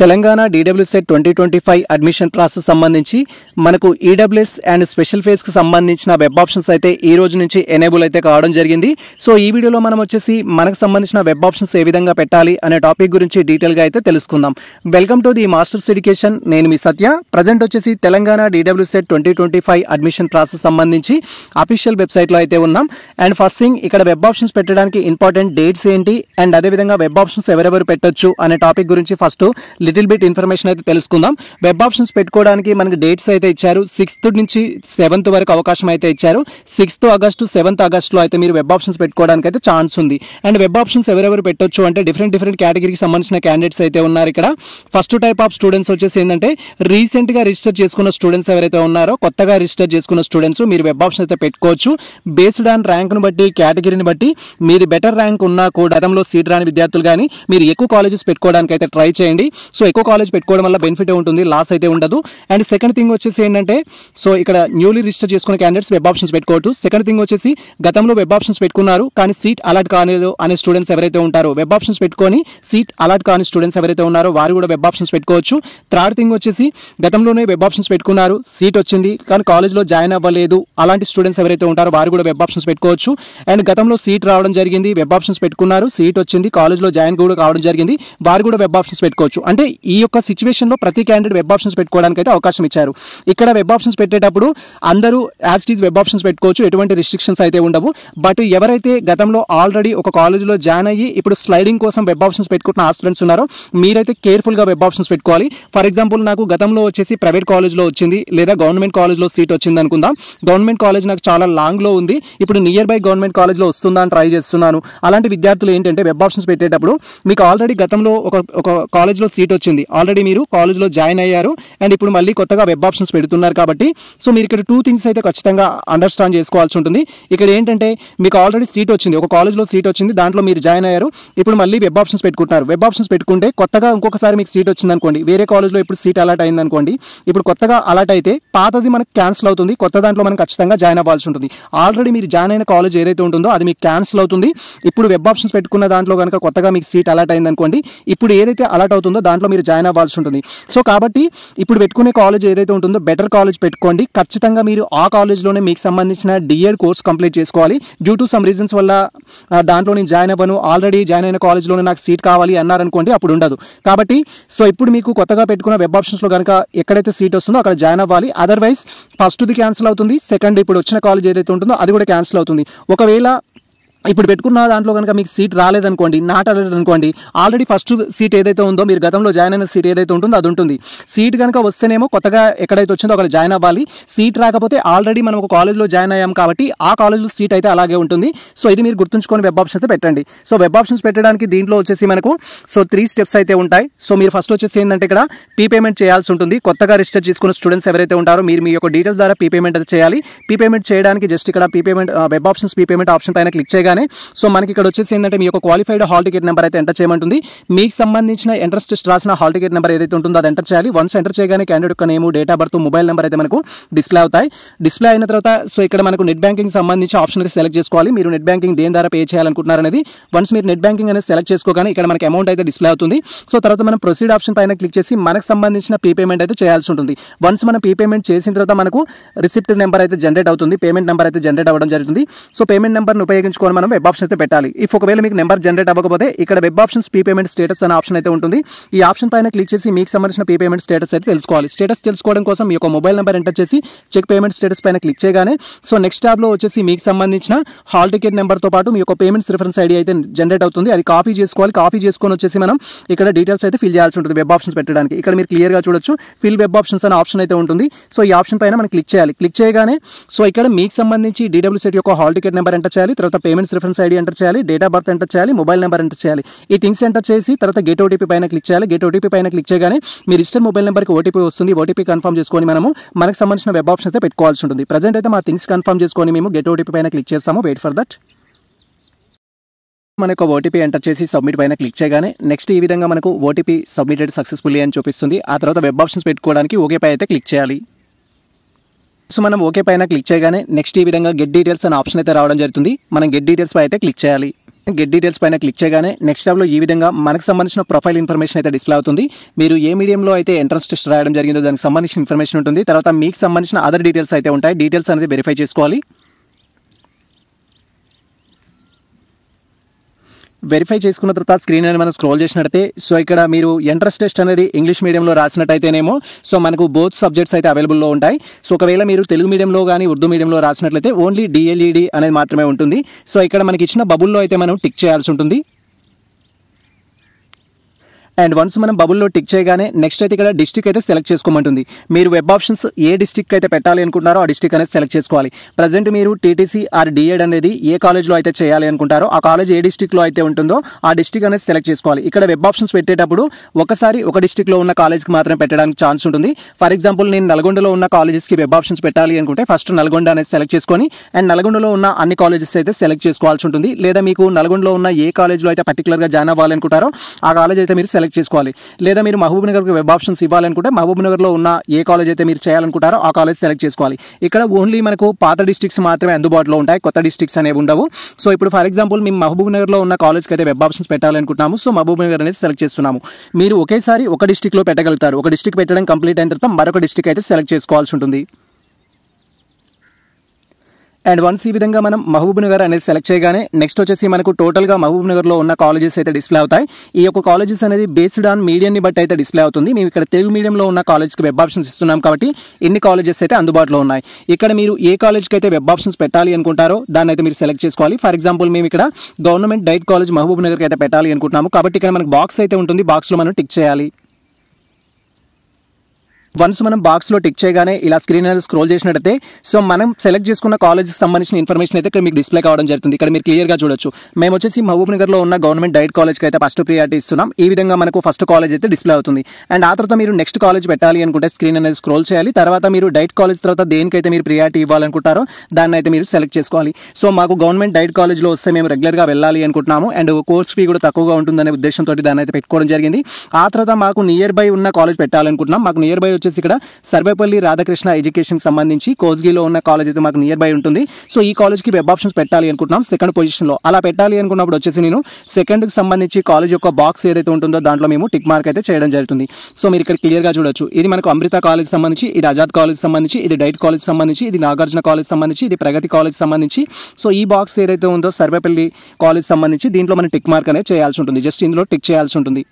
Telangana DWSET 2025 admission process సంబంధించి మనకు EWS and special phase కు సంబంధించిన వెబ్ ఆప్షన్స్ అయితే ఈ రోజు నుంచి ఎనేబుల్ అయితే కావడం జరిగింది. సో ఈ వీడియోలో మనం వచ్చేసి మనకు సంబంధించిన వెబ్ ఆప్షన్స్ ఏ విధంగా పెట్టాలి అనే టాపిక్ గురించి డీటెయిల్ గా అయితే తెలుసుకుందాం. Welcome to the masters education. నేను మీ సత్య. ప్రజెంట్ వచ్చేసి తెలంగాణ DWSET 2025 అడ్మిషన్ ప్రాసెస్ సంబంధించి అఫీషియల్ వెబ్సైట్ లో అయితే ఉన్నాం. అండ్ ఫస్ట్ థింగ్ ఇక్కడ వెబ్ ఆప్షన్స్ పెట్టడానికి ఇంపార్టెంట్ డేట్స్ ఏంటి అండ్ అదే విధంగా వెబ్ ఆప్షన్స్ ఎవరెవరు పెట్టొచ్చు అనే టాపిక్ గురించి ఫస్ట్ లిటిల్ బిట్ ఇన్ఫర్మేషన్ అయితే తెలుసుకుందాం. వెబ్ ఆప్షన్స్ పెట్టుకోవడానికి మనకి డేట్స్ అయితే ఇచ్చారు. 6th నుంచి 7th వరకు అవకాశం అయితే ఇచ్చారు. 6th ఆగస్టు 7th ఆగస్టులో అయితే మీరు వెబ్ ఆప్షన్స్ పెట్టుకోవడానికి అయితే ఛాన్స్ ఉంది. అండ్ వెబ్ ఆప్షన్స్ ఎవరెవరు పెట్టొచ్చు అంటే డిఫరెంట్ కేటగిరీకి సంబంధించిన క్యాండిడేట్స్ అయితే ఉన్నారు. ఇక్కడ ఫస్ట్ టైప్ ఆఫ్ స్టూడెంట్స్ వచ్చేసి ఏంటంటే రీసెంట్ గా రిజిస్టర్ చేసుకున్న స్టూడెంట్స్ ఎవరైతే ఉన్నారో కొత్తగా రిజిస్టర్ చేసుకున్న స్టూడెంట్స్ మీరు వెబ్ ఆప్షన్ అయితే పెట్టుకోవచ్చు. బేస్డ్ ఆన్ ర్యాంక్ ను బట్టి కేటగిరీని బట్టి మీది బెటర్ ర్యాంక్ ఉన్నా కూడా గతంలో సీట్ రాని విద్యార్థులు కానీ మీరు ఎక్కువ కాలేజెస్ పెట్టుకోవడానికి అయితే ట్రై చేయండి. సో ఎక్కువ కాలేజ్ పెట్టుకోవడం వల్ల బెనిఫిట్ ఉంటుంది, లాస్ అయితే ఉండదు. అండ్ సెకండ్ థింగ్ వచ్చేసి ఏంటంటే సో ఇక్కడ న్యూలీ రిజిస్టర్ చేసుకున్న క్యాండిడేట్స్ వెబ్ ఆప్షన్స్ పెట్టుకోవచ్చు. సెకండ్ థింగ్ వచ్చేసి గతంలో వెబ్ ఆప్షన్స్ పెట్టుకున్నారు కానీ సీట్ అలాట్ కాలేదు అనే స్టూడెంట్స్ ఎవరైతే ఉంటారో వెబ్ ఆప్షన్స్ పెట్టుకొని సీట్ అలాట్ కాని స్టూడెంట్స్ ఎవరైతే ఉన్నారో వారు కూడా వెబ్ ఆప్షన్స్ పెట్టుకోవచ్చు. థర్డ్ థింగ్ వచ్చేసి గతంలోనే వెబ్ ఆప్షన్స్ పెట్టుకున్నారు, సీట్ వచ్చింది కానీ కాలేజ్లో జాయిన్ అవ్వలేదు అలాంటి స్టూడెంట్స్ ఎవరైతే ఉంటారో వారు కూడా వెబ్ ఆప్షన్స్ పెట్టుకోవచ్చు. అండ్ గతంలో సీట్ రావడం జరిగింది, వెబ్ ఆప్షన్స్ పెట్టుకున్నారు, సీట్ వచ్చింది, కాలేజ్లో జాయిన్ కూడా కావడం జరిగింది, వారు కూడా వెబ్ ఆప్షన్స్ పెట్టుకోవచ్చు. అంటే ఈ యొక్క సిచ్యువేషన్ లో ప్రతి క్యాండిడేట్ వెబ్ ఆప్షన్స్ పెట్టుకోవడానికి అయితే అవకాశం ఇచ్చారు. ఇక్కడ వెబ్ ఆప్షన్స్ పెట్టేటప్పుడు అందరూ as it is web options పెట్టుకోవచ్చు, ఎటువంటి రిస్ట్రిక్షన్స్ అయితే ఉండవు. బట్ ఎవరైతే గతంలో ఆల్రెడీ ఒక కాలేజ్లో జాయిన్ అయ్యి ఇప్పుడు స్లైడింగ్ కోసం వెబ్ ఆప్షన్స్ పెట్టుకుంటున్న ఆ స్టూడెంట్స్ ఉన్నారో మీరైతే కేర్ఫుల్ గా వెబ్ ఆప్షన్స్ పెట్టుకోవాలి. ఫర్ ఎగ్జాంపుల్ నాకు గతంలో వచ్చేసి ప్రైవేట్ కాలేజ్లో వచ్చింది లేదా గవర్నమెంట్ కాలేజ్లో సీట్ వచ్చింది అనుకుందాం. గవర్నమెంట్ కాలేజ్ నాకు చాలా లాంగ్ లో ఉంది, ఇప్పుడు నియర్ బై గవర్నమెంట్ కాలేజ్లో వస్తుందా అని ట్రై చేస్తున్నాను. అలాంటి విద్యార్థులు ఏంటంటే వెబ్ ఆప్షన్స్ పెట్టేటప్పుడు మీకు ఆల్రెడీ గతంలో ఒక కాలేజ్లో సీట్ వచ్చింది, ఆల్రెడీ మీరు కాలేజ్లో జాయిన్ అయ్యారు అండ్ ఇప్పుడు మళ్ళీ కొత్తగా వెబ్ ఆప్షన్స్ పెడుతున్నారు కాబట్టి సో మీరు ఇక్కడ 2 థింగ్స్ అయితే ఖచ్చితంగా అండర్స్టాండ్ చేసుకోవాల్సి ఉంటుంది. ఇక్కడ ఏంటంటే మీకు ఆల్రెడీ సీట్ వచ్చింది, ఒక కాలేజ్లో సీట్ వచ్చింది, దాంట్లో మీరు జాయిన్ అయ్యారు, ఇప్పుడు మళ్ళీ వెబ్ ఆప్షన్స్ పెట్టుకుంటున్నారు. వెబ్ ఆప్షన్స్ పెట్టుకుంటే కొత్తగా ఇంకొకసారి మీకు సీట్ వచ్చింది అనుకోండి, వేరే కాలేజ్లో ఇప్పుడు సీట్ అలాట్ అయింది అనుకోండి, ఇప్పుడు కొత్తగా అలాట్ అయితే పాతది మనకు క్యాన్సిల్ అవుతుంది, కొత్త దాంట్లో మనం ఖచ్చితంగా జాయిన్ అవ్వాల్సి ఉంటుంది. ఆల్రెడీ మీరు జాయిన్ అయిన కాలేజ్ ఏదైతే ఉంటుందో అది మీకు క్యాన్సిల్ అవుతుంది. ఇప్పుడు వెబ్ ఆప్షన్స్ పెట్టుకున్న దాంట్లో కనుక కొత్తగా మీకు సీట్ అలాట్ అయింది అనుకోండి, ఇప్పుడు ఏదైతే అలాట్ అవుతుందో దాంట్లో మీరు జాయిన్ అవ్వాల్సి ఉంటుంది. సో కాబట్టి ఇప్పుడు పెట్టుకునే కాలేజ్ ఏదైతే ఉంటుందో బెటర్ కాలేజ్ పెట్టుకోండి. ఖచ్చితంగా మీరు ఆ కాలేజ్లోనే మీకు సంబంధించిన డిఎడ్ కోర్స్ కంప్లీట్ చేసుకోవాలి. డ్యూ టు సమ్ రీజన్స్ వల్ల దాంట్లో నేను జాయిన్ అవ్వను, ఆల్రెడీ జాయిన్ అయిన కాలేజ్లోనే నాకు సీట్ కావాలి అన్నారనుకోండి, అప్పుడు ఉండదు. కాబట్టి సో ఇప్పుడు మీకు కొత్తగా పెట్టుకున్న వెబ్ ఆప్షన్స్లో కనుక ఎక్కడైతే సీట్ వస్తుందో అక్కడ జాయిన్ అవ్వాలి. అదర్వైజ్ ఫస్ట్ది క్యాన్సిల్ అవుతుంది, సెకండ్ ఇప్పుడు వచ్చిన కాలేజ్ ఏదైతే ఉంటుందో అది కూడా క్యాన్సిల్ అవుతుంది. ఒకవేళ ఇప్పుడు పెట్టుకున్న దాంట్లో కనుక మీకు సీట్ రాలేదనుకోండి, నాట్ అనుకోండి, ఆల్రెడీ ఫస్ట్ సీట్ ఏదైతే ఉందో మీరు గతంలో జాయిన్ అయిన సీట్ ఏదైతే ఉంటుందో అది ఉంటుంది. సీట్ కనుక వస్తేనేమో కొత్తగా ఎక్కడైతే వచ్చిందో అక్కడ జాయిన్ అవ్వాలి. సీట్ రాకపోతే ఆల్రెడీ మనం ఒక కాలేజ్లో జాయిన్ అయ్యాం కాబట్టి ఆ కాలేజ్లో సీట్ అయితే అలాగే ఉంటుంది. సో ఇది మీరు గుర్తుంచుకొని వెబ్ ఆప్షన్స్ అయితే పెట్టండి. సో వెబ్ ఆప్షన్స్ పెట్టడానికి దీంట్లో వచ్చేసి మనకు 3 స్టెప్స్ అయితే ఉంటాయి. సో మీరు ఫస్ట్ వచ్చేసి ఏంటంటే ఇక్కడ పేమెంట్ చేయాల్సి ఉంటుంది. కొత్తగా రిజిస్టర్ చేసుకున్న స్టూడెంట్స్ ఎవరైతే ఉంటారో మీరు మీ యొక్క డీటెయిల్స్ ద్వారా పేమెంట్ అయితే చేయాలి. పేమెంట్ చేయడానికి జస్ట్ ఇక్కడ payment web options payment option పైన క్లిక్ చేయగానే సో మనకి ఇక్కడ వచ్చేసి ఏంటంటే మీ యొక్క క్వాలిఫైడ్ హాల్ టికెట్ నెంబర్ అయితే ఎంటర్ చేయమంటుంది. మీకు సంబంధించిన ఎంట్రన్స్ టెస్ట్ రాసిన హాల్ టికెట్ నెంబర్ ఏదైతే ఉంటుందో అది ఎంటర్ చేయాలి. వన్స్ ఎంటర్ చేయగానే క్యాండిడేట్ యొక్క name, date of birth, mobile number అయితే మనకు డిస్ప్లే అవుతాయి. డిస్ప్లే అయిన తర్వాత సో ఇక్కడ మనకు నెట్ బ్యాంకింగ్ సంబంధించి ఆప్షన్ అయితే సెలెక్ట్ చేసుకోవాలి. మీరు నెట్ బ్యాంకింగ్ దేని ద్వారా పే చేయాలనుకుంటున్నారు అనేది వన్స్ మీరు నెట్ బ్యాంకింగ్ అనేది సెలెక్ట్ చేసుకోగానే ఇక్కడ మనకి అమౌంట్ అయితే డిస్ప్లే అవుతుంది. సో తర్వాత మనం ప్రొసీడ్ ఆప్షన్ పైన క్లిక్ చేసి మనకు సంబంధించిన పేమెంట్ అయితే చేయాల్సి ఉంటుంది. వన్స్ మనం పేమెంట్ చేసిన తర్వాత మనకు రిసిప్ట్ నెంబర్ అయితే జనరేట్ అవుతుంది, పేమెంట్ నెంబర్ అయితే జనరేట్ అవ్వడం జరుగుతుంది. సో పేమెంట్ నెంబర్ను ఉపయోగించుకొని మనం వెబ్ ఆప్షన్ అయితే పెట్టాలి. ఇఫ్ ఒకవేళ మీకు నెంబర్ జనరేట్ అవ్వకపోతే ఇక్కడ వెబ్ ఆప్షన్స్ పేమెంట్ స్టేటస్ అనే ఆప్షన్ అయితే ఉంటుంది. ఈ ఆప్షన్ పైన క్లిక్ చేసి మీకు సంబంధించిన పేమెంట్ స్టేటస్ అయితే తెలుసుకోవాలి. స్టేటస్ తెలుసుకోవడం కోసం మీ యొక్క మొబైల్ నెంబర్ ఎంటర్ చేసి చెక్ పేమెంట్ స్టేటస్ పైన క్లిక్ చేయగానే సో నెక్స్ట్ ట్యాబ్లో వచ్చేసి మీకు సంబంధించిన హాల్ టికెట్ నెంబర్తో పాటు మీ యొక్క పేమెంట్స్ రిఫరెన్స్ ఐడి అయితే జనరేట్ అవుతుంది. అది కాపీ చేసుకోవాలి. కాపీ చేసుకొని వచ్చేసి మనం ఇక్కడ డీటెయిల్స్ అయితే ఫిల్ చేయాల్సి ఉంటుంది వెబ్ ఆప్షన్స్ పెట్టడానికి. ఇక్కడ మీరు క్లియర్గా చూడొచ్చు ఫిల్ వెబ్ ఆప్షన్స్ అనే ఆప్షన్ అయితే ఉంటుంది. సో ఈ ఆప్షన్ పైన మనం క్లిక్ చేయాలి. క్లిక్ చేయగానే సో ఇక్కడ మీకు సంబంధించి DWSET యొక్క హాల్ టికెట్ నెంబర్ ఎంటర్ చేయాలి, తర్వాత పేమెంట్స్ రిఫరెన్స్ ఐడి ఎంటర్ చేయాలి, డేట్ ఆఫ్ బర్త్ ఎంటర్ చేయాలి, మొబైల్ నెంబర్ ఎంటర్ చేయాలి. ఈ థింగ్స్ ఎంటర్ చేసి తర్వాత గెట్ ఓటీపీ పైన క్లిక్ చేయాలి. గెట్ ఓటీపీ పైన క్లిక్ చేయగానే మీ రిజిస్టర్ మొబైల్ నెంబర్కి ఓటీపీ వస్తుంది. ఓటీపీ కన్ఫర్మ్ చేసుకొని మనకు సంబంధించిన వెబ్ ఆప్షన్ అయితే పెట్టుకోవాల్సి ఉంటుంది. ప్రజెంట్ అయితే మా థింగ్స్ కన్ఫర్మ్ చేసుకొని మేము గెట్ ఓటీపీ పైన క్లిక్ చేస్తాము. Wait for that. మనకు ఓటీపీ ఎంటర్ చేసి సబ్మిట్ పైన క్లిక్ చేయగానే నెక్స్ట్ ఈ విధంగా మనకు ఓటీపీ సబ్మిటెడ్ సక్సెస్ఫుల్లీ అని చూపిస్తుంది. ఆ తర్వాత వెబ్ ఆప్షన్స్ పెట్టుకోవడానికి ఓకే పై అయితే క్లిక్ చేయాలి. సో మనం ఓకే పైన క్లిక్ చేయగానే నెక్స్ట్ ఈ విధంగా గెట్ డీటెయిల్స్ అనే ఆప్షన్ అయితే రావడం జరుగుతుంది. మనం గెట్ డీటెయిల్స్ పై అయితే క్లిక్ చేయాలి. గెట్ డీటెయిల్స్ పైన క్లిక్ చేయగానే నెక్స్ట్ టాబ్లో ఈ విధంగా మనకు సంబంధించిన ప్రొఫైల్ ఇన్ఫర్మేషన్ అయితే డిస్ప్లే అవుతుంది. మీరు ఏ మీడియంలో అయితే ఎంట్రన్స్ టెస్ట్ రాయడం జరిగిందో దానికి సంబంధించిన ఇన్ఫర్మేషన్ ఉంటుంది. తర్వాత మీకు సంబంధించిన అదర్ డీటెయిల్స్ అయితే ఉంటాయి. డీటెయిల్స్ అనేది వెరిఫై చేసుకోవాలి. వెరిఫై చేసుకున్న తర్వాత స్క్రీన్ అనేది మనం స్క్రోల్ చేసినట్టయితే సో ఇక్కడ మీరు ఎంట్రన్స్ టెస్ట్ అనేది ఇంగ్లీష్ మీడియంలో రాసినట్టయితేనేమో సో మనకు బోత్ సబ్జెక్ట్స్ అయితే అవైలబుల్లో ఉంటాయి. సో ఒకవేళ మీరు తెలుగు మీడియంలో కానీ ఉర్దూ మీడియంలో రాసినట్లయితే ఓన్లీ డిఎల్ఈడి అనేది మాత్రమే ఉంటుంది. సో ఇక్కడ మనకి ఇచ్చిన బబుల్లో అయితే మనం టిక్ చేయాల్సి ఉంటుంది. అండ్ వన్స్ మనం బబుల్లో టిక్ చేయగానే నెక్స్ట్ అయితే ఇక్కడ డిస్ట్రిక్ట్ అయితే సెలెక్ట్ చేసుకోమంటుంది. మీరు వెబ్ ఆప్షన్స్ ఏ డిస్ట్రిక్ట్ అయితే పెట్టాలి అనుకుంటారో ఆ డిస్ట్రిక్ట్ అనేది సెలెక్ట్ చేసుకోవాలి. ప్రజెంట్ మీరు టీటీసీ ఆర్ డిఎడ్ అనేది ఏ కాలేజ్లో అయితే చేయాలి అనుకుంటారో ఆ కాలేజ్ ఏ డిస్ట్రిక్ట్లో అయితే ఉంటుందో ఆ డిస్ట్రిక్ట్ అనేది సెలెక్ట్ చేసుకోవాలి. ఇక్కడ వెబ్ ఆప్షన్స్ పెట్టేటప్పుడు ఒకసారి ఒక డిస్ట్రిక్ట్లో ఉన్న కాలేజ్కి మాత్రమే పెట్టడానికి ఛాన్స్ ఉంటుంది. ఫర్ ఎగ్జాంపుల్ నేను నల్గొండలో ఉన్న కాలేజెస్కి వెబ్ ఆప్షన్స్ పెట్టాలి అనుకుంటే ఫస్ట్ నల్గొండ అనేది సెలెక్ట్ చేసుకొని అండ్ నల్గొండలో ఉన్న అన్ని కాలేజెస్ అయితే సెలెక్ట్ చేసుకోవాల్సి ఉంటుంది. లేదా మీకు నల్గొండలో ఉన్న ఏ కాలేజ్లో అయితే పర్టికులర్గా జాయిన్ అవ్వాలనుకుంటారో ఆ కాలేజ్ అయితే మీరు సెలెక్ట్ చేసుకోవాలి. లేదా మీరు మహబూబ్ నగర్కి వెబ్ ఆప్షన్స్ ఇవ్వాలనుకుంటే మహబూబ్ నగర్లో ఉన్న ఏ కాలేజ్ అయితే మీరు చేయాలనుకుంటారో ఆ కాలేజ్ సెలెక్ట్ చేసుకోవాలి. ఇక్కడ ఓన్లీ మనకు పాత డిస్ట్రిక్ట్స్ మాత్రమే అందుబాటులో ఉంటాయి, కొత్త డిస్ట్రిక్ట్స్ అనేవి ఉండవు. సో ఇప్పుడు ఫర్ ఎగ్జాంపుల్ మేము మహబూబ్ నగర్లో ఉన్న కాలేజ్కి అయితే వెబ్ ఆప్షన్స్ పెట్టాలనుకుంటున్నాము. సో మహబూబ్ నగర్ అనేది సెలెక్ట్ చేస్తున్నాము. మీరు ఒకేసారి ఒక డిస్ట్రిక్ట్లో పెట్టగలుగుతారు. ఒక డిస్ట్రిక్ట్ పెట్టడం కంప్లీట్ అయిన తర్వాత మరొక డిస్ట్రిక్ట్ అయితే సెలెక్ట్ చేసుకోవాల్సి ఉంటుంది. అండ్ వన్స్ ఈ విధంగా మనం మహబూబ్ నగర్ అనేది సెలెక్ట్ చేయగానే నెక్స్ట్ వచ్చేసి మనకు టోటల్గా మహబూబ్ నగర్లో ఉన్న కాలేజెస్ అయితే డిస్ప్లే అవుతాయి. ఈ యొక్క కాలేజెస్ అనేది బేస్డ్ ఆన్ మీడియాన్ని బట్టి అయితే డిస్ప్లే అవుతుంది. మేము ఇక్కడ తెలుగు మీడియంలో ఉన్న కాలేజ్కి వెబ్ ఆప్షన్స్ ఇస్తున్నాం కాబట్టి ఇన్ని కాలేజెస్ అయితే అందుబాటులో ఉన్నాయి. ఇక్కడ మీరు ఏ కాలేజ్కి అయితే వెబ్ ఆప్షన్స్ పెట్టాలి అనుకుంటారో దాన్ని అయితే మీరు సెలెక్ట్ చేసుకోవాలి. ఫర్ ఎగ్జాంపుల్ మేము ఇక్కడ గవర్నమెంట్ డైట్ కాలేజ్ మహబూబ్ నగర్కి అయితే పెట్టాలి అనుకుంటున్నాము కాబట్టి ఇక్కడ మనకు బాక్స్ అయితే ఉంటుంది. బాక్స్లో మనం టిక్ చేయాలి. వన్స్ మనం బాక్స్లో టిక్ చేయగానే ఇలా స్క్రీన్ అనేది స్క్రోల్ చేసినట్టయితే సో మనం సెలెక్ట్ చేసుకున్న కాలేజ్కి సంబంధించిన ఇన్ఫర్మేషన్ అయితే ఇక్కడ మీకు డిస్ప్లే కావడం జరుగుతుంది. ఇక్కడ మీరు క్లియర్గా చూడొచ్చు. మేము వచ్చేసి మహబూబ్ నగర్లో ఉన్న గవర్నమెంట్ డైట్ కాలేజ్కి అయితే ఫస్ట్ ప్రియారిటీ ఇస్తున్నాం. ఈ విధంగా మనకు ఫస్ట్ కాలేజ్ అయితే డిస్ప్లే అవుతుంది. అండ్ ఆ తర్వాత మీరు నెక్స్ట్ కాలేజ్ పెట్టాలి అనుకుంటే స్క్రీన్ అనేది స్క్రోల్ చేయాలి. తర్వాత మీరు డైట్ కాలేజ్ తర్వాత దేనికైతే మీరు ప్రియారిటీ ఇవ్వాలనుకుంటారో దాన్ని అయితే మీరు సెలెక్ట్ చేసుకోవాలి. సో మాకు గవర్నమెంట్ డైట్ కాలేజ్లో వస్తే మేము రెగ్యులర్గా వెళ్ళాలి అనుకుంటున్నాము అండ్ కోర్స్ ఫీ కూడా తక్కువగా ఉంటుందనే ఉద్దేశంతో దాన్ని అయితే పెట్టుకోవడం జరిగింది. ఆ తర్వాత మాకు నియర్ బై ఉన్న కాలేజ్ పెట్టాలనుకుంటున్నాం. మాకు నియర్ బై వచ్చేసి ఇక్కడ సర్వేపల్లి రాధాకృష్ణ ఎడ్యుకేషన్ సంబంధించి కోస్గిలో ఉన్న కాలేజ్ అయితే మాకు నియర్ బై ఉంటుంది. సో ఈ కాలేజ్కి వెబ్ ఆప్షన్స్ పెట్టాలి అనుకుంటున్నాం సెకండ్ పొజిషన్లో. అలా పెట్టాలి అనుకున్నప్పుడు వచ్చేసి నేను సెకండ్కి సంబంధించి కాలేజ్ యొక్క బాక్స్ ఏదైతే ఉంటుందో దాంట్లో మేము టిక్ మార్క్ అయితే చేయడం జరుగుతుంది. సో మీరు ఇక్కడ క్లియర్గా చూడొచ్చు. ఇది మనకు అమృత కాలేజ్ సంబంధించి, ఇది ఆజాద్ కాలేజ్ సంబంధించి, ఇది డైట్ కాలేజ్ సంబంధించి, ఇది నాగార్జున కాలేజ్ సంబంధించి, ఇది ప్రగతి కాలేజ్ సంబంధించి. సో ఈ బాక్స్ ఏదైతే ఉందో సర్వేపల్లి కాలేజ్ సంబంధించి దీంట్లో మనం టిక్ మార్క్ అనేది చేయాల్సి ఉంటుంది. జస్ట్ ఇందులో టిక్ చేయాల్సి ఉంటుంది.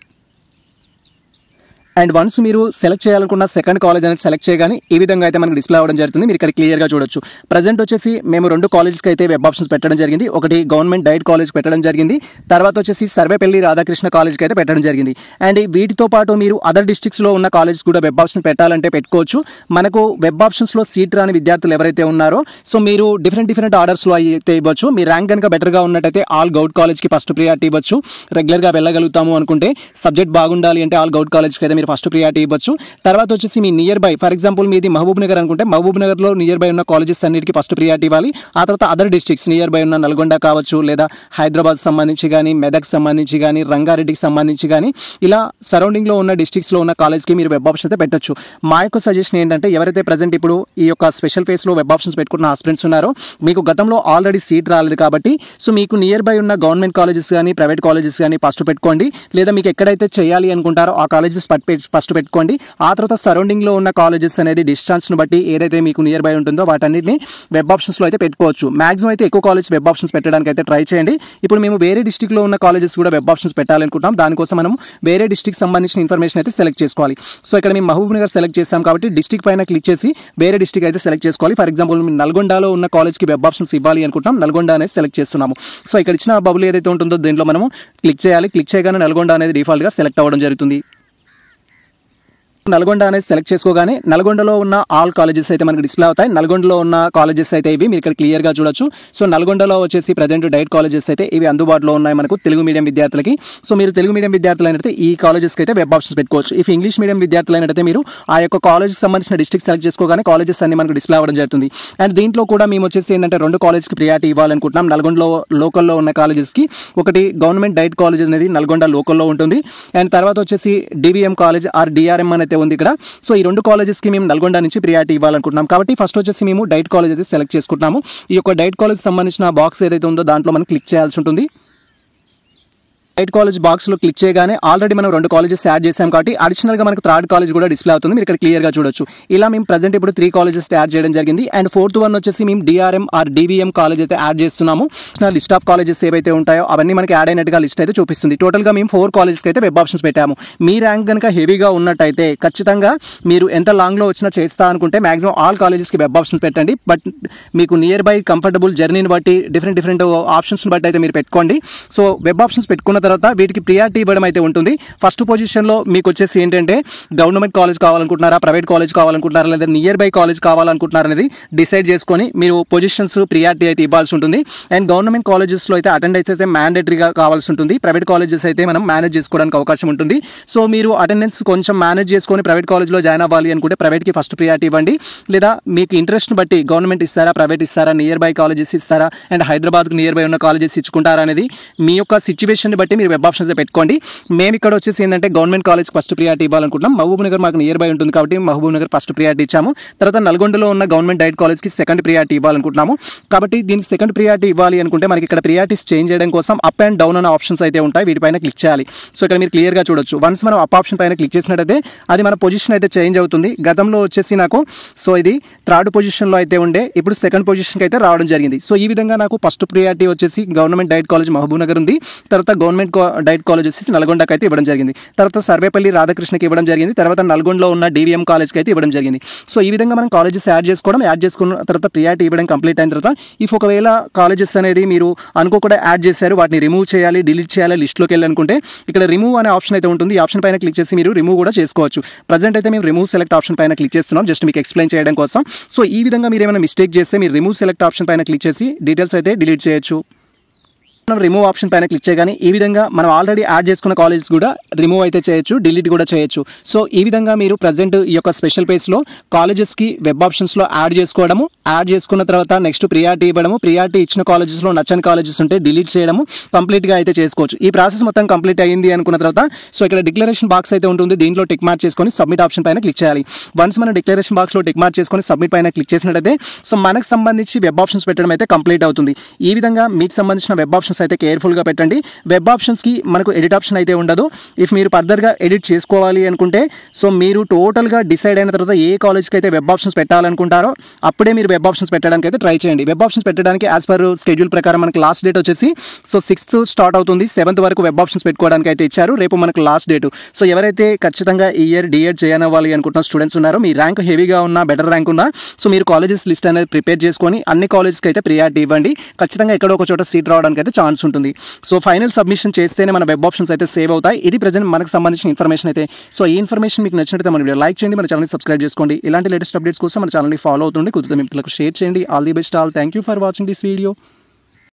అండ్ వన్స్ మీరు సెలెక్ట్ చేయాలనుకున్న సెకండ్ కాలేజ్ అనేది సెలెక్ట్ చేయగానే ఈ విధంగా అయితే మనకి డిస్ప్లే అవ్వడం జరుగుతుంది. మీరు ఇక్కడ క్లియర్గా చూడొచ్చు. ప్రజెంట్ వచ్చేసి మేము రెండు కాలేజ్కి అయితే వెబ్ ఆప్షన్స్ పెట్టడం జరిగింది. ఒకటి గవర్నమెంట్ డైట్ కాలేజ్ పెట్టడం జరిగింది. తర్వాత వచ్చేసి సర్వేపల్లి రాధాకృష్ణ కాలేజ్కి అయితే పెట్టడం జరిగింది. అండ్ వీటితో పాటు మీరు అదర్ డిస్ట్రిక్ట్స్లో ఉన్న కాలేజ్ కూడా వెబ్ ఆప్షన్ పెట్టాలంటే పెట్టుకోవచ్చు. మనకు వెబ్ ఆప్షన్స్లో సీట్ రాని విద్యార్థులు ఎవరైతే ఉన్నారో సో మీరు డిఫరెంట్ ఆర్డర్స్లో అయితే ఇవ్వచ్చు. మీ ర్యాంక్ కనుక బెటర్గా ఉన్నట్టయితే ఆల్ గౌట్ కాలేజ్కి ఫస్ట్ ప్రియారిటీ ఇవ్వచ్చు. రెగ్యులర్గా వెళ్ళగలుగుతాము అనుకుంటే సబ్జెక్ట్ బాగుండాలి అంటే ఆల్ గౌట్ కాలేజ్కి అయితే మీరు ఫస్ట్ ప్రియారిటీ ఇవ్వచ్చు. తర్వాత వచ్చేసి మీ నియర్ బై ఫర్ ఎగ్జాంపుల్ మీది మహబూబ్ నగర్ అనుకుంటే మహబూబ్ నగర్లో నియర్ బై ఉన్న కాలేజెస్ అన్నిటికీ ఫస్ట్ ప్రియారిటీ ఇవ్వాలి. ఆ తర్వాత అదర్ డిస్ట్రిక్ట్స్ నియర్ బై ఉన్న నల్గొండ కావచ్చు, లేదా హైదరాబాద్ సంబంధించి కానీ, మెదక్ సంబంధించి కానీ, రంగారెడ్డికి సంబంధించి కానీ ఇలా సరౌండింగ్లో ఉన్న డిస్ట్రిక్ట్స్లో ఉన్న కాలేజ్కి మీరు వెబ్ ఆప్షన్ అయితే పెట్టొచ్చు. మా యొక్క సజెషన్ ఏంటంటే ఎవరైతే ప్రజెంట్ ఇప్పుడు ఈ యొక్క స్పెషల్ ఫేస్లో వెబ్ ఆప్షన్స్ పెట్టుకున్న ఆస్పిరెంట్స్ ఉన్నారో మీకు గతంలో ఆల్రెడీ సీట్ రాలేదు కాబట్టి సో మీకు నియర్ బై ఉన్న గవర్నమెంట్ కాలేజెస్ కానీ, ప్రైవేట్ కాలేజెస్ కానీ ఫస్ట్ పెట్టుకోండి. లేదా మీకు ఎక్కడైతే చేయాలి అనుకుంటారో ఆ కాలేజెస్ ఫస్ట్ పెట్టుకోండి. ఆ తర్వాత సరౌండింగ్లో ఉన్న కాలేజెస్ అనేది డిస్టెన్స్ని బట్టి ఏదైతే మీకు నియర్ బై ఉంటుందో వాటన్నిటిని వెబ్ ఆప్షన్స్లో అయితే పెట్టుకోవచ్చు. మాక్సిమం అయితే ఎక్కువ కాలేజ్ వెబ్ ఆప్షన్స్ పెట్టడానికి అయితే ట్రై చేయండి. ఇప్పుడు మేము వేరే డిస్ట్రిక్ట్లో ఉన్న కాలేజెస్ కూడా వెబ్ ఆప్షన్స్ పెట్టాలనుకుంటాం. దానికోసం మనం వేరే డిస్ట్రిక్ట్ సంబంధించిన ఇన్ఫర్మేషన్ అయితే సెలెక్ట్ చేసుకోవాలి. సో ఇక్కడ మేము మహబూబ్ నగర్ సెలెక్ట్ చేసాం కాబట్టి డిస్ట్రిక్ట్ పైన క్లిక్ చేసి వేరే డిస్ట్రిక్ట్ అయితే సెలెక్ట్ చేసుకోవాలి. ఫర్ ఎగ్జాంపుల్ మేము నల్గొండలో ఉన్న కాలేజ్కి వెబ్ ఆప్షన్స్ ఇవ్వాలి అనుకుంటాం. నల్గొండ అనేది సెలెక్ట్ చేస్తున్నాము. సో ఇక్కడ ఇచ్చిన బబుల్ ఏదైతే ఉంటుందో దీంట్లో మనము క్లిక్ చేయాలి. క్లిక్ చేయగానే నల్గొండ అనేది డిఫాల్ట్గా సెలెక్ట్ అవ్వడం జరుగుతుంది. నల్గొండ అనేది సెలెక్ట్ చేసుకోగానే నల్గొండలో ఉన్న ఆల్ కాలేజెస్ అయితే మనకి డిస్ప్లే అవుతాయి. నల్గొండలో ఉన్న కాలేజెస్ అయితే ఇవి మీరు ఇక్కడ క్లియర్గా చూడొచ్చు. సో నల్గొండలో వచ్చేసి ప్రజెంట్ డైట్ కాలేజెస్ అయితే ఇవి అందుబాటులో ఉన్నాయి మనకు తెలుగు మీడియం విద్యార్థులకి. సో మీరు తెలుగు మీడియం విద్యార్థులు అయినట్లయితే ఈ కాలేజెస్కి అయితే వెబ్ ఆప్షన్స్ పెట్టుకోవచ్చు. ఇఫ్ ఇంగ్లీష్ మీడియం విద్యార్థులు అయినట్లయితే మీరు ఆ యొక్క కాలేజ్కి సంబంధించిన డిస్ట్రిక్ట్ సెలెక్ట్ చేసుకోగానే కాలేజెస్ అన్ని మనకు డిస్ప్లే అవ్వడం జరుగుతుంది. అండ్ దీంట్లో కూడా మేము వచ్చేసి ఏంటంటే రెండు కాలేజ్కి ప్రియారిటీ ఇవ్వాలనుకుంటున్నాం. నల్గొండలో లోకల్లో ఉన్న కాలేజెస్కి ఒకటి గవర్నమెంట్ డైట్ కాలేజ్ అనేది నల్గొండ లోకల్లో ఉంటుంది. అండ్ తర్వాత వచ్చేసి డివిఎం కాలేజ్ ఆర్ డిఆర్ఎం అయితే ఉంది ఇక్కడ. సో ఈ రెండు కాలేజెస్కి మేము నల్గొండ నుంచి ప్రియారిటీ ఇవ్వాలనుకుంటున్నాం కాబట్టి ఫస్ట్ వచ్చేసి మేము డైట్ కాలేజ్ అయితే సెలెక్ట్ చేసుకుంటున్నాము. ఈ యొక్క డైట్ కాలేజ్ సంబంధించిన బాక్స్ ఏదైతే ఉందో దాంట్లో మనం క్లిక్ చేయాల్సి ఉంటుంది. రైట్ కాలేజ్ బాక్స్లో క్లిక్ చేయగానే ఆల్రెడీ మనం 2 కాలేజెస్ యాడ్ చేసాం కాబట్టి అడిషనల్గా మనకు థర్డ్ కాలేజ్ కూడా డిస్ప్లే అవుతుంది. మీరు ఇక్కడ క్లియర్గా చూడొచ్చు. ఇలా మేము ప్రజెంట్ ఇప్పుడు 3 కాలేజెస్ యాడ్ చేయడం జరిగింది. అండ్ 4th వన్ వచ్చేసి మేము డిఆర్ఎం ఆర్ డివిఎం కాలేజ్ అయితే యాడ్ చేస్తున్నాము. లిస్ట్ ఆఫ్ కాలేజెస్ ఏవైతే ఉంటాయో అవన్నీ మనకి యాడ్ అయినట్టుగా లిస్ట్ అయితే చూపిస్తుంది. టోటల్గా మేము 4 కాలేజెస్కి అయితే వెబ్ ఆప్షన్స్ పెట్టాము. మీ ర్యాంక్ కనుక హెవీగా ఉన్నట్టయితే ఖచ్చితంగా మీరు ఎంత లాంగ్లో వచ్చినా చేస్తా అనుకుంటే మాక్సిమం ఆల్ కాలేజెస్కి వెబ్ ఆప్షన్స్ పెట్టండి. బట్ మీకు నియర్ బై కంఫర్టబుల్ జర్నీని బట్టి డిఫరెంట్ ఆప్షన్స్ని బట్టి అయితే మీరు పెట్టుకోండి. సో వెబ్ ఆప్షన్స్ పెట్టుకున్న తర్వాత వీటికి ప్రియారిటీ ఇవ్వడం అయితే ఉంటుంది. ఫస్ట్ పొజిషన్లో మీకు వచ్చేసి ఏంటంటే గవర్నమెంట్ కాలేజ్ కావాలనుకుంటున్నారా, ప్రైవేట్ కాలేజ్ కావాలనుకుంటున్నారా, లేదా నియర్ బై కాలేజ్ కావాలనుకుంటున్నారా అనేది డిసైడ్ చేసుకొని మీరు పొజిషన్స్ ప్రియారిటీ అయితే ఇవ్వాల్సి ఉంటుంది. అండ్ గవర్నమెంట్ కాలేజెస్లో అయితే అటెండెన్స్ అయితే మ్యాండేటరీగా కావాల్సి ఉంటుంది. ప్రైవేట్ కాలేజెస్ అయితే మనం మేనేజ్ చేసుకోవడానికి అవకాశం ఉంటుంది. సో మీరు అటెండెన్స్ కొంచెం మేనేజ్ చేసుకొని ప్రైవేట్ కాలేజ్లో జాయిన్ అవ్వాలి అనుకుంటే ప్రైవేట్కి ఫస్ట్ ప్రియారిటీ ఇవ్వండి. లేదా మీకు ఇంట్రెస్ట్ని బట్టి గవర్నమెంట్ ఇస్తారా, ప్రైవేట్ ఇస్తారా, నియర్ బై కాలేజెస్ ఇస్తారా, అండ్ హైదరాబాద్కి నియర్ బై ఉన్న కాలేజెస్ ఇచ్చుకుంటారా అనేది మీ యొక్క సిచ్యువేషన్ని బట్టి మీరు వెబ్ ఆప్షన్స్ పెట్టుకోండి. మేము ఇక్కడ వచ్చేసి ఏంటంటే గవర్నమెంట్ కాలేజ్కి ఫస్ట్ ప్రియారిటీ ఇవ్వాలనుకుంటున్నాం. మహబూబ్ నగర్ మాకు నియర్ బై ఉంటుంది కాబట్టి మహబూబ్ నగర్ ఫస్ట్ ప్రియారిటీ ఇచ్చాము. తర్వాత నల్గొండలో ఉన్న గవర్నమెంట్ డైట్ కాలేజ్కి సెకండ్ ప్రియారిటీ ఇవ్వాలనుకుంటున్నాము. కాబట్టి దీనికి సెకండ్ ప్రియారిటీ ఇవ్వాలి అనుకుంటే మనకి ఇక్కడ ప్రియారిటీస్ చేంజ్ చేయడం కోసం అప్ అండ్ డౌన్ అనే ఆప్షన్స్ అయితే ఉంటాయి. వీటిపైన క్లిక్ చేయాలి. సో ఇక్కడ మీరు క్లియర్గా చూడొచ్చు. వన్స్ మనం అప్ ఆప్షన్ పైన క్లిక్ చేసినట్టయితే అది మన పొజిషన్ అయితే చేంజ్ అవుతుంది. గతంలో వచ్చేసి నాకు సో ఇది థర్డ్ పొజిషన్లో అయితే ఉండే, ఇప్పుడు సెకండ్ పొజిషన్కి అయితే రావడం జరిగింది. సో ఈ విధంగా నాకు ఫస్ట్ ప్రియారిటీ వచ్చేసి government DIET college Mahabubnagar ఉంది. తర్వాత గవర్నమెంట్ డైట్ కాలేజ్ వచ్చేసి నల్గొండకి అయితే ఇవ్వడం జరిగింది. తర్వాత సర్వేపల్లి రాధాకృష్ణకి ఇవ్వడం జరిగింది. తర్వాత నల్గొండలో ఉన్న డివిఎం కాలేజ్కి అయితే ఇవ్వడం జరిగింది. సో ఈ విధంగా మనం కాలేజెస్ యాడ్ చేసుకున్న తర్వాత ప్రియారిటీ ఇవ్వడం కంప్లీట్ అయిన తర్వాత ఇఫ్ ఒకవేళ కాలేజెస్ అనేది మీరు అనుకోకుండా యాడ్ చేశారు, వాటిని రిమూవ్ చేయాలి, డిలీట్ చేయాలి, లిస్ట్లోకి వెళ్ళాలనుకుంటే ఇక్కడ రిమూవ్ అనే ఆప్షన్ అయితే ఉంటుంది. ఈ ఆప్షన్ పైన క్లిక్ చేసి మీరు రిమూవ్ కూడా చేసుకోవచ్చు. ప్రజెంట్ అయితే మేము రిమూవ్ సెలెక్ట్ ఆప్షన్ పైన క్లిక్ చేస్తున్నాం, జస్ట్ మీకు ఎక్స్ప్లెయిన్ చేయడం కోసం. సో ఈ విధంగా మీరు ఏమైనా మిస్టేక్ చేస్తే మీరు రిమూవ్ సెలెక్ట్ ఆప్షన్ పైన క్లిక్ చేసి డీటెయిల్స్ అయితే డిలీట్ చేయొచ్చు. మనం రిమూవ్ ఆప్షన్ పైన క్లిక్ చేయగానే ఈ విధంగా మనం ఆల్రెడీ యాడ్ చేసుకున్న కాలేజెస్ కూడా రిమూవ్ అయితే చేయొచ్చు, డిలీట్ కూడా చేయొచ్చు. సో ఈ విధంగా మీరు ప్రజెంట్ ఈ యొక్క స్పెషల్ పేజ్లో కాలేజెస్కి వెబ్ ఆప్షన్స్లో యాడ్ చేసుకున్న తర్వాత నెక్స్ట్ ప్రియారిటీ ఇవ్వడము, ప్రియారిటీ ఇచ్చిన కాలేజెస్లో నచ్చని కాలేజెస్ ఉంటే డిలీట్ చేయడము కంప్లీట్గా అయితే చేసుకోవచ్చు. ఈ ప్రాసెస్ మొత్తం కంప్లీట్ అయ్యింది అనుకున్న తర్వాత సో ఇక్కడ డిక్లరేషన్ బాక్స్ అయితే ఉంటుంది. దీంట్లో టిక్ మార్క్ చేసుకొని సబ్మిట్ ఆప్షన్ పైన క్లిక్ చేయాలి. వన్స్ మనం డిక్లరేషన్ బాక్స్లో టిక్ మార్క్ చేసుకొని సబ్మిట్ పైన క్లిక్ చేసినట్టయితే సో మనకు సంబంధించి వెబ్ ఆప్షన్స్ పెట్టడం అయితే కంప్లీట్ అవుతుంది. ఈ విధంగా మీకు సంబంధించిన వెబ్ ఆప్షన్స్ అయితే కేర్ఫుల్గా పెట్టండి. వెబ్ ఆప్షన్స్కి మనకు ఎడిట్ ఆప్షన్ అయితే ఉండదు. ఇఫ్ మీరు ఫర్దర్గా ఎడిట్ చేసుకోవాలి అనుకుంటే సో మీరు టోటల్గా డిసైడ్ అయిన తర్వాత ఏ కాలేజ్కి అయితే వెబ్ ఆప్షన్స్ పెట్టాలనుకుంటారో అప్పుడే మీరు వెబ్ ఆప్షన్స్ పెట్టడానికి అయితే ట్రై చేయండి. వెబ్ ఆప్షన్స్ పెట్టడానికి యాజ్ పర్ షెడ్యూల్ ప్రకారం మనకి లాస్ట్ డేట్ వచ్చేసి సో 6th స్టార్ట్ అవుతుంది. 7th వరకు వెబ్ ఆప్షన్స్ పెట్టుకోవడానికి అయితే ఇచ్చారు. రేపు మనకు లాస్ట్ డేట్. సో ఎవరైతే ఖచ్చితంగా ఈ ఇయర్ డిఎడ్ చేయనవ్వాలి అనుకుంటున్న స్టూడెంట్స్ ఉన్నారో, మీ ర్యాంక్ హెవీగా ఉన్నా, బెటర్ ర్యాంక్ ఉన్నా సో మీరు కాలేజెస్ లిస్ట్ అనేది ప్రిపేర్ చేసుకొని అన్ని కాలేజెస్కి అయితే ప్రియారిటీ ఇవ్వండి. ఖచ్చితంగా ఎక్కడో ఒక చోట సీట్ రావడానికి అయితే ఛాన్స్ ఉంటుంది. సో ఫైనల్ సబ్మిషన్ చేస్తేనే మన వెబ్ ఆప్షన్స్ అయితే సేవ్ అవుతాయి. ఇది ప్రజెంట్ మనకు సంబంధించిన ఇన్ఫర్మేషన్ అయితే. సో ఈ ఇన్ఫర్మేషన్ మీకు నచ్చినట్లయితే మన వీడియో లైక్ చేయండి, మన ఛానల్ని సబ్స్క్రైబ్ చేసుకోండి. ఇలాంటి లేటెస్ట్ అప్డేట్స్ కోసం మన ఛానల్ని ఫాలో అవుతుండి కుదిరితే మిత్రులకు షేర్ చేయండి. All the best all. Thank you for watching this video.